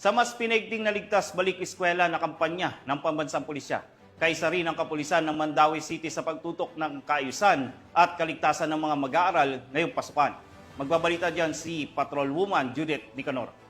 sa mas pinaigting na ligtas balik eskwela na kampanya ng pambansang pulisya. Kaysa rin ang kapulisan ng Mandaue City sa pagtutok ng kaayusan at kaligtasan ng mga mag-aaral ngayong pasukan. Magbabalita dyan si Patrolwoman Judith Nicanor.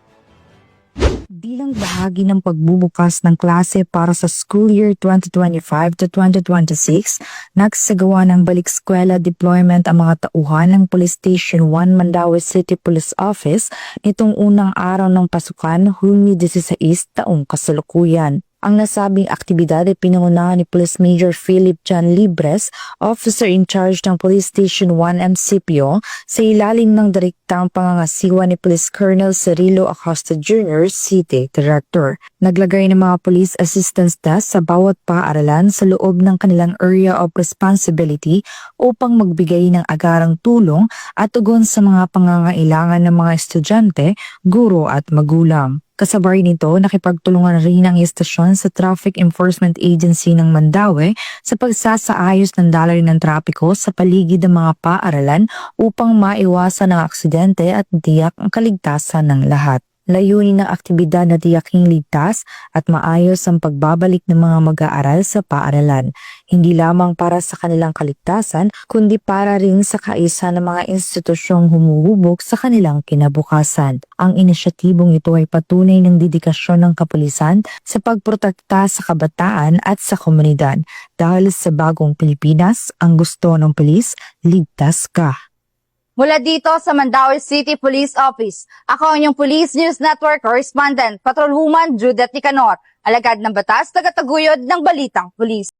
Bilang bahagi ng pagbubukas ng klase para sa school year 2025 to 2026, nagsagawa ng balik-eskwela deployment ang mga tauhan ng Police Station 1 Mandaue City Police Office nitong unang araw ng pasukan, Hunyo 16 taong kasalukuyan. Ang nasabing aktibidad ay pinangunahan ni Police Major Philip John Libres, Officer in Charge ng Police Station 1 MCPO, sa ilalim ng direktang pangangasiwa ni Police Colonel Cirilo Acosta Jr., City Director. Naglagay ng mga police assistance desk sa bawat paaralan sa loob ng kanilang area of responsibility upang magbigay ng agarang tulong at tugon sa mga pangangailangan ng mga estudyante, guro at magulang. Kasabay nito, nakipagtulungan rin ang istasyon sa Traffic Enforcement Agency ng Mandaue sa pagsasaayos ng daloy ng trapiko sa paligid ng mga paaralan upang maiwasan ang aksidente at tiyak ang kaligtasan ng lahat. Layunin ng aktibidad na tiyaking ligtas at maayos ang pagbabalik ng mga mag-aaral sa paaralan, hindi lamang para sa kanilang kaligtasan, kundi para rin sa kaisa ng mga institusyong humuhubog sa kanilang kinabukasan. Ang inisyatibong ito ay patunay ng dedikasyon ng kapulisan sa pagprotekta sa kabataan at sa komunidad. Dahil sa bagong Pilipinas, ang gusto ng pulis, ligtas ka. Mula dito sa Mandaue City Police Office, ako ang inyong Police News Network Correspondent, Patrolwoman Judith Nicanor, alagad ng batas, tagataguyod ng Balitang Pulis.